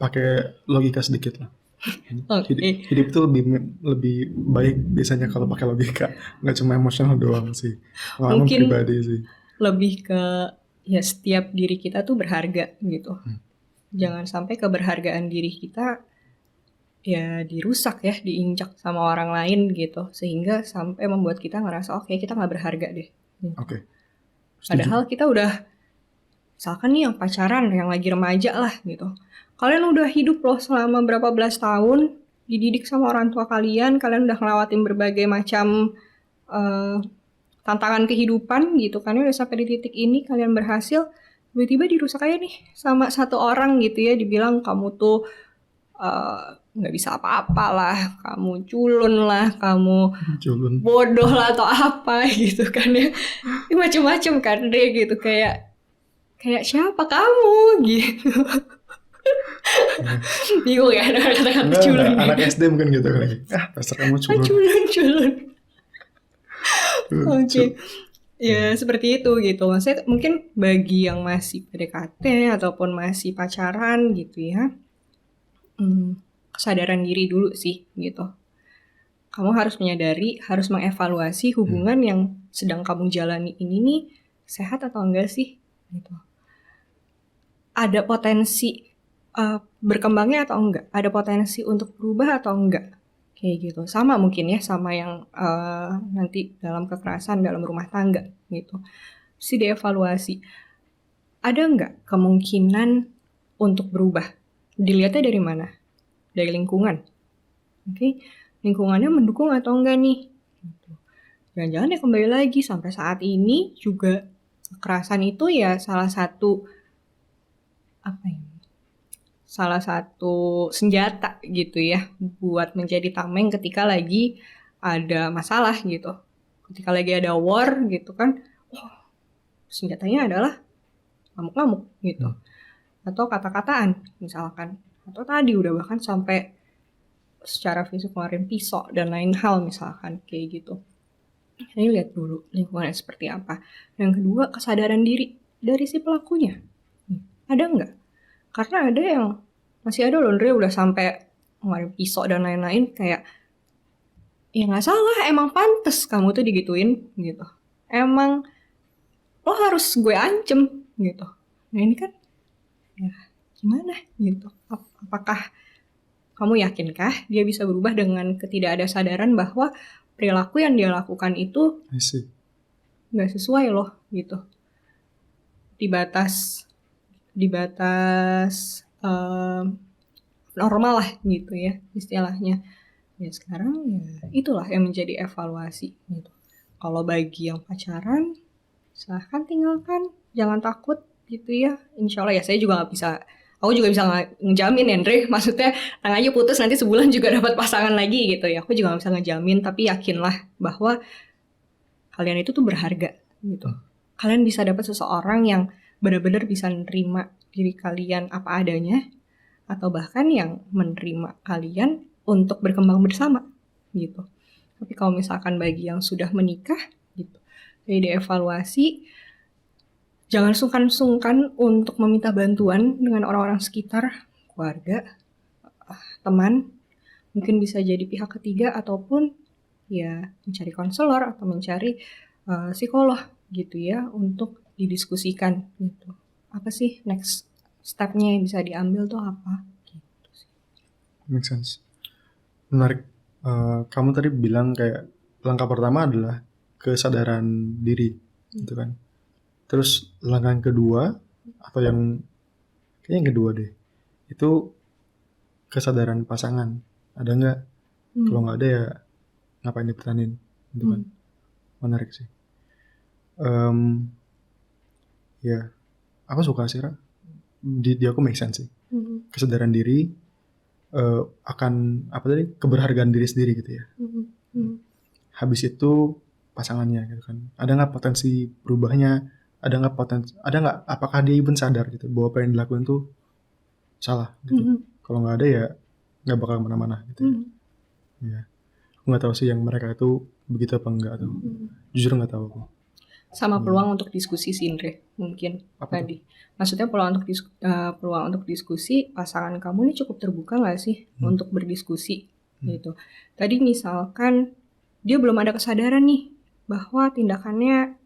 Pakai logika sedikit lah. Hidup itu lebih baik biasanya kalau pakai logika, nggak cuma emosional doang sih. Mungkin pribadi sih. Lebih ke ya setiap diri kita tuh berharga gitu. Jangan sampai keberhargaan diri kita ya dirusak ya, diinjak sama orang lain gitu, sehingga sampai membuat kita ngerasa oke, kita nggak berharga deh. Oke. Padahal kita udah, misalkan nih yang pacaran, yang lagi remaja lah gitu. Kalian udah hidup loh selama berapa belas tahun, dididik sama orang tua kalian udah ngelewatin berbagai macam tantangan kehidupan gitu kan, udah sampai di titik ini kalian berhasil, tiba-tiba dirusak aja nih sama satu orang gitu ya, dibilang kamu tuh nggak bisa apa-apa lah, kamu culun lah, kamu bodoh lah atau apa gitu kan ya, macem-macem kan deh gitu, kayak siapa kamu gitu. Bingung ya dengan kata-kata culun. Anak SD mungkin gitu lagi. Terserah kamu culun. Culun. Oke. Ya seperti itu gitu. Maksudnya mungkin bagi yang masih PDKT ataupun masih pacaran gitu ya, kesadaran diri dulu sih gitu. Kamu harus menyadari, harus mengevaluasi hubungan yang sedang kamu jalani ini nih sehat atau enggak sih gitu. Ada potensi berkembangnya atau enggak? Ada potensi untuk berubah atau enggak? Kayak gitu. Sama mungkin ya sama yang nanti dalam kekerasan dalam rumah tangga gitu. Si dievaluasi. Ada enggak kemungkinan untuk berubah? Dilihatnya dari mana? Dari lingkungan. Oke. Lingkungannya mendukung atau enggak nih? Gitu. Jangan-jangan ya kembali lagi sampai saat ini juga kekerasan itu ya salah satu senjata gitu ya buat menjadi tameng ketika lagi ada masalah gitu. Ketika lagi ada war gitu kan, senjatanya adalah ngamuk-ngamuk gitu. Atau kata-kataan misalkan. Atau tadi udah bahkan sampai secara fisik ngeluarin pisau dan lain hal misalkan kayak gitu. Ini lihat dulu lingkungannya seperti apa. Yang kedua, kesadaran diri dari si pelakunya. Ada nggak? Karena ada yang masih ada loh, Andre udah sampai ngeluarin pisau dan lain-lain, kayak ya nggak salah, emang pantes kamu tuh digituin gitu. Emang lo harus gue ancem gitu. Nah ini kan ya gimana gitu. Apakah kamu yakinkah dia bisa berubah dengan ketidakadasadaran bahwa perilaku yang dia lakukan itu nggak sesuai loh gitu. Di batas normal lah gitu ya istilahnya. Ya sekarang ya itulah yang menjadi evaluasi gitu. Kalau bagi yang pacaran, silahkan tinggalkan, jangan takut gitu ya. Insya Allah ya saya juga nggak bisa. Aku juga bisa ngejamin ya, Andre. Maksudnya, tang aja putus nanti sebulan juga dapat pasangan lagi gitu ya. Aku juga gak bisa ngejamin, tapi yakinlah bahwa kalian itu tuh berharga gitu. Kalian bisa dapat seseorang yang benar-benar bisa menerima diri kalian apa adanya, atau bahkan yang menerima kalian untuk berkembang bersama gitu. Tapi kalau misalkan bagi yang sudah menikah gitu, jadi dievaluasi. Jangan sungkan-sungkan untuk meminta bantuan dengan orang-orang sekitar, keluarga, teman, mungkin bisa jadi pihak ketiga ataupun ya mencari konselor atau mencari psikolog gitu ya untuk didiskusikan gitu. Apa sih next step-nya yang bisa diambil tuh apa? Gitu sih. Make sense. Menarik. Kamu tadi bilang kayak langkah pertama adalah kesadaran diri, gitu kan? Terus langkah yang kedua atau kayaknya yang kedua deh, itu kesadaran pasangan. Ada nggak? Kalau nggak ada ya ngapain dipertahanin, gitu kan? Menarik sih. Ya, aku suka sih, Ra. Di aku make sense sih. Kesadaran diri akan keberhargaan diri sendiri gitu ya. Habis itu pasangannya gitu kan. Ada nggak potensi berubahnya? Ada nggak apakah dia even sadar gitu bahwa apa yang dilakukan tuh salah gitu. Kalau nggak ada ya nggak bakal kemana-mana gitu ya. Aku nggak tahu sih yang mereka itu begitu apa enggak tuh. Jujur nggak tahu aku. Sama peluang untuk diskusi sih, Andre, mungkin apa tadi. Maksudnya peluang untuk diskusi, pasangan kamu ini cukup terbuka nggak sih untuk berdiskusi gitu. Tadi misalkan dia belum ada kesadaran nih bahwa tindakannya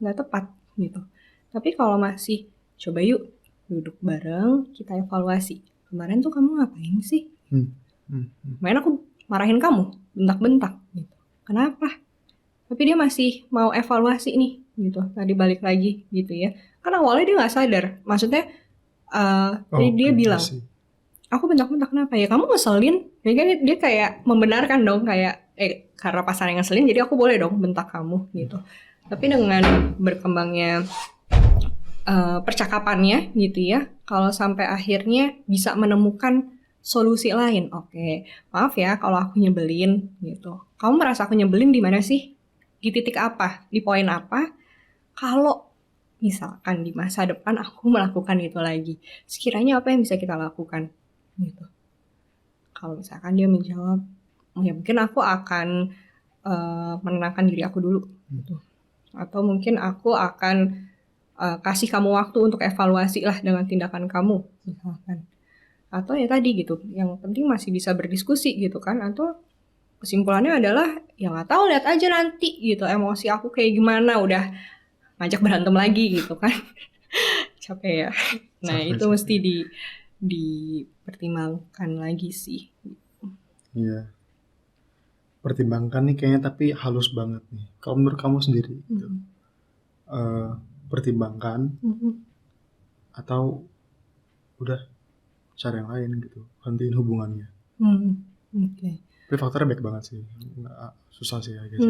nggak tepat gitu. Tapi kalau masih, coba yuk duduk bareng, kita evaluasi. Kemarin tuh kamu ngapain sih? Main aku marahin kamu, bentak-bentak gitu. Kenapa? Tapi dia masih mau evaluasi nih gitu. Tadi balik lagi gitu ya. Karena awalnya dia nggak sadar. Maksudnya dia bilang, aku bentak-bentak kenapa ya? Kamu ngeselin? Jadi kan dia kayak membenarkan dong kayak karena pasangan yang ngeselin, jadi aku boleh dong bentak kamu gitu. Tapi dengan berkembangnya percakapannya gitu ya, kalau sampai akhirnya bisa menemukan solusi lain. Oke, maaf ya kalau aku nyebelin gitu. Kamu merasa aku nyebelin di mana sih? Di titik apa? Di poin apa? Kalau misalkan di masa depan aku melakukan itu lagi, sekiranya apa yang bisa kita lakukan? Gitu. Kalau misalkan dia menjawab, ya mungkin aku akan menenangkan diri aku dulu. Gitu. Atau mungkin aku akan kasih kamu waktu untuk evaluasi lah dengan tindakan kamu misalkan. Atau ya tadi gitu, yang penting masih bisa berdiskusi gitu kan. Atau kesimpulannya adalah ya nggak tahu, lihat aja nanti gitu emosi aku kayak gimana, udah ngajak berantem lagi gitu kan. Capek ya. Nah Capek, itu capek. mesti dipertimbangkan lagi sih. Iya. Pertimbangkan nih kayaknya tapi halus banget nih. Kalau menurut kamu sendiri gitu. Pertimbangkan atau udah cari yang lain gitu, hentiin hubungannya. Oke. Tapi faktornya baik banget sih, susah sih ya guys.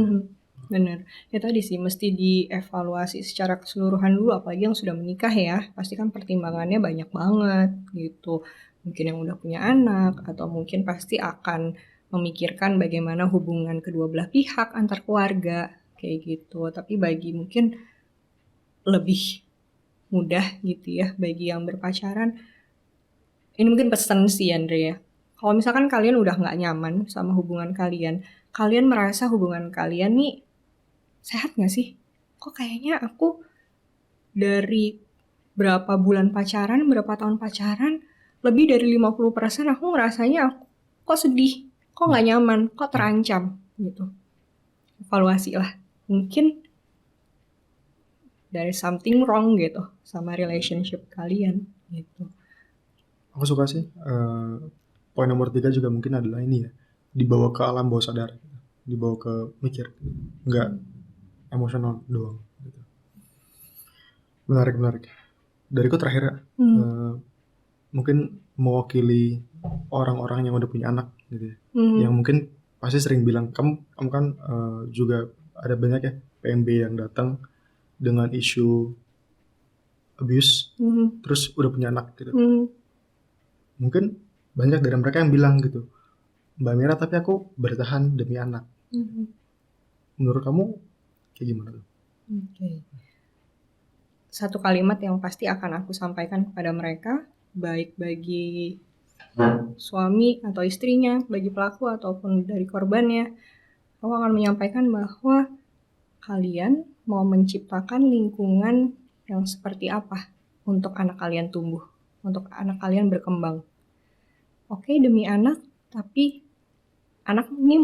Bener. Ya tadi sih mesti dievaluasi secara keseluruhan dulu, apalagi yang sudah menikah ya. Pasti kan pertimbangannya banyak banget gitu. Mungkin yang udah punya anak, atau mungkin pasti akan memikirkan bagaimana hubungan kedua belah pihak antar keluarga kayak gitu. Tapi bagi mungkin lebih mudah gitu ya bagi yang berpacaran. Ini mungkin pesan sih Andre ya. Kalau misalkan kalian udah nggak nyaman sama hubungan kalian, kalian merasa hubungan kalian nih sehat gak sih? Kok kayaknya aku dari berapa bulan pacaran, berapa tahun pacaran, lebih dari 50% aku ngerasanya aku kok sedih, kok gak nyaman, kok terancam gitu. Evaluasi lah. Mungkin there is something wrong gitu sama relationship kalian gitu. Aku suka sih, poin nomor 3 juga mungkin adalah ini ya, dibawa ke alam bawah sadar, dibawa ke mikir, nggak emosional doang gitu. Menarik. Dariku terakhir mungkin mewakili orang-orang yang udah punya anak gitu ya, yang mungkin pasti sering bilang kamu kan juga ada banyak ya PMB yang datang dengan isu abuse, terus udah punya anak gitu. Mungkin banyak dari mereka yang bilang gitu, Mbak Mira, tapi aku bertahan demi anak. Menurut kamu kayak gimana tuh? Satu kalimat yang pasti akan aku sampaikan kepada mereka, baik bagi suami atau istrinya, bagi pelaku ataupun dari korbannya, aku akan menyampaikan bahwa kalian mau menciptakan lingkungan yang seperti apa untuk anak kalian tumbuh, untuk anak kalian berkembang. Oke, demi anak, tapi anak ini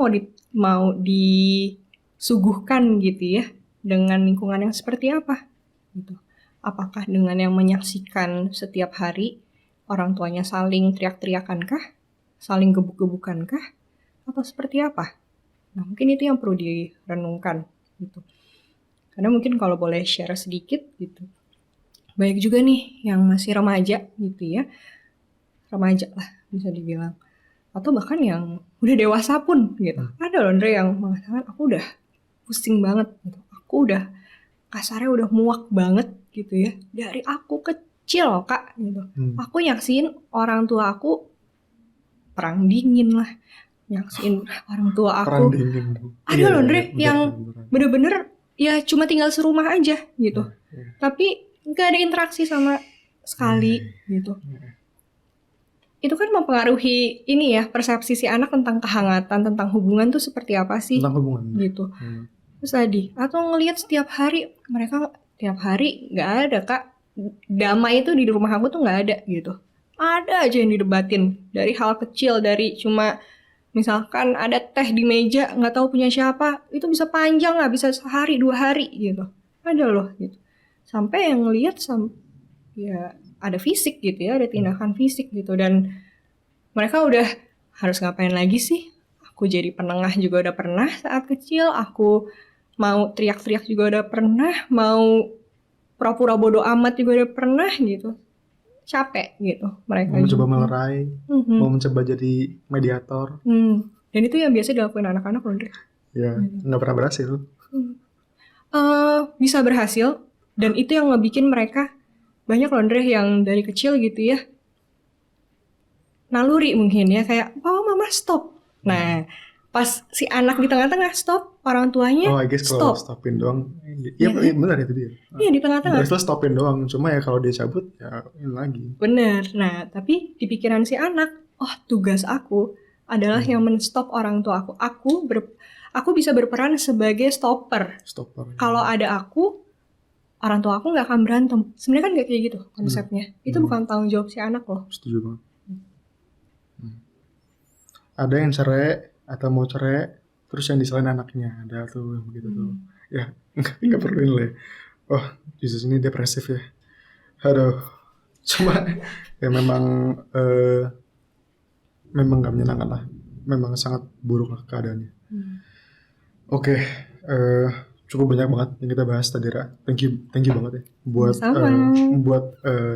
mau disuguhkan gitu ya dengan lingkungan yang seperti apa gitu. Apakah dengan yang menyaksikan setiap hari orang tuanya saling teriak-teriakankah, saling gebuk-gebukankah, atau seperti apa? Nah, mungkin itu yang perlu direnungkan gitu. Karena mungkin kalau boleh share sedikit gitu, banyak juga nih yang masih remaja gitu ya, remaja lah bisa dibilang, atau bahkan yang udah dewasa pun gitu. Ada loh Andre yang mengatakan aku udah pusing banget gitu, aku udah kasarnya udah muak banget gitu ya, dari aku kecil Kak gitu. Aku nyaksiin orang tua aku perang dingin lah, nyaksiin orang tua aku. Ada loh Andre yang bener-bener ya cuma tinggal serumah aja gitu, tapi nggak ada interaksi sama sekali gitu. Itu kan mempengaruhi ini ya, persepsi si anak tentang kehangatan, tentang hubungan tuh seperti apa sih tentang hubungan gitu. Terus tadi atau ngelihat setiap hari mereka tiap hari nggak ada Kak, damai itu di rumah aku tuh nggak ada gitu. Ada aja yang didebatin dari hal kecil, dari cuma misalkan ada teh di meja nggak tahu punya siapa, itu bisa panjang nggak, bisa sehari 2 hari gitu. Ada loh gitu. Sampai yang ngelihat ya ada fisik gitu ya, ada tindakan fisik gitu, dan mereka udah harus ngapain lagi sih? Aku jadi penengah juga udah pernah saat kecil, aku mau teriak-teriak juga udah pernah, mau pura-pura bodoh amat juga udah pernah gitu. Capek gitu mereka. Mau mencoba melerai, mau mencoba jadi mediator. Dan itu yang biasa dilakuin anak-anak loh, Andre. Ya, nggak pernah berhasil. Bisa berhasil, dan itu yang ngebikin mereka banyak loh Andre yang dari kecil gitu ya, naluri mungkin ya, kayak mama stop. Nah pas si anak di tengah-tengah stop, orang tuanya I guess kalau stop. stopin doang, Ya kan? benar itu dia. Iya di tengah-tengah. Berarti stopin doang, cuma ya kalau dia cabut ya ini lagi. Bener. Nah tapi di pikiran si anak, tugas aku adalah yang menstop orang tua aku. Aku bisa berperan sebagai stopper. Kalau ada aku, orang tua aku nggak akan berantem. Sebenarnya kan nggak kayak gitu konsepnya. Itu bukan tanggung jawab si anak loh. Setuju banget. Ada yang cerai atau mau cerai, terus yang disalahin anaknya, ada tuh begitu tuh. Ya nggak perlu ini lah. Jesus ini depresif ya. Aduh, cuma ya memang nggak menyenangkan lah. Memang sangat buruk lah keadaannya. Oke, cukup banyak banget yang kita bahas tadi, Ra. Thank you banget ya buat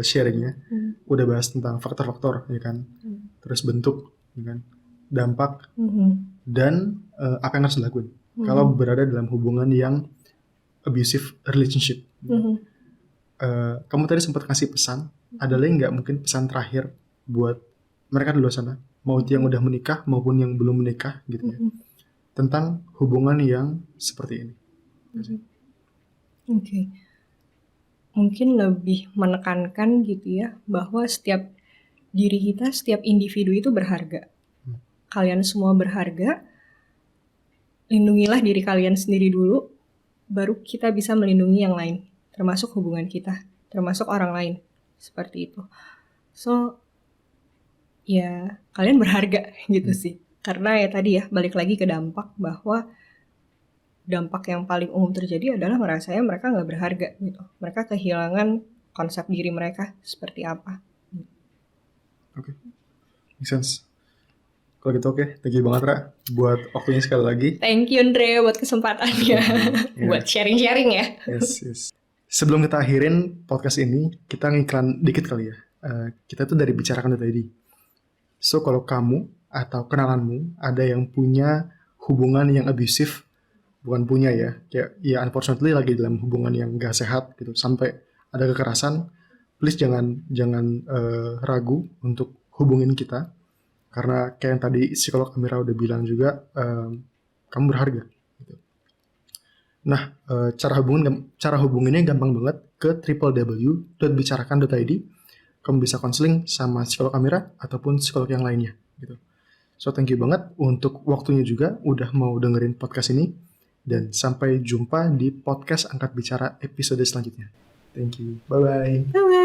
sharingnya. Udah bahas tentang faktor-faktor, ya kan. Terus bentuk, ya kan. Dampak dan apa yang harus dilakuin kalau berada dalam hubungan yang abusive relationship. Kamu tadi sempat kasih pesan, ada lagi nggak mungkin pesan terakhir buat mereka di luar sana, mau yang udah menikah maupun yang belum menikah gitu ya, tentang hubungan yang seperti ini? Oke. Mungkin lebih menekankan gitu ya, bahwa setiap diri kita, setiap individu itu berharga. Kalian semua berharga, lindungilah diri kalian sendiri dulu, baru kita bisa melindungi yang lain, termasuk hubungan kita, termasuk orang lain, seperti itu. So, ya kalian berharga gitu sih. Karena ya tadi ya, balik lagi ke dampak, bahwa dampak yang paling umum terjadi adalah merasanya mereka nggak berharga gitu. Mereka kehilangan konsep diri mereka seperti apa. Oke. Make sense. Kalau gitu oke. Thank you banget, Ra, buat waktunya sekali lagi. Thank you Andre buat kesempatannya. Buat sharing-sharing ya. Yes. Sebelum kita akhirin podcast ini, kita ngiklan dikit kali ya. Kita tuh dari Bicarakan.id. So kalau kamu atau kenalanmu ada yang punya hubungan yang abusive, bukan punya ya, kayak ya unfortunately lagi dalam hubungan yang gak sehat gitu, sampai ada kekerasan, please jangan ragu untuk hubungin kita. Karena kayak yang tadi psikolog Amira udah bilang juga, kamu berharga. Gitu. Nah, cara hubunginnya gampang banget ke www.bicarakan.id. Kamu bisa konseling sama psikolog Amira ataupun psikolog yang lainnya. Gitu. So thank you banget untuk waktunya juga udah mau dengerin podcast ini. Dan sampai jumpa di podcast Angkat Bicara episode selanjutnya. Thank you. Bye-bye. Bye-bye.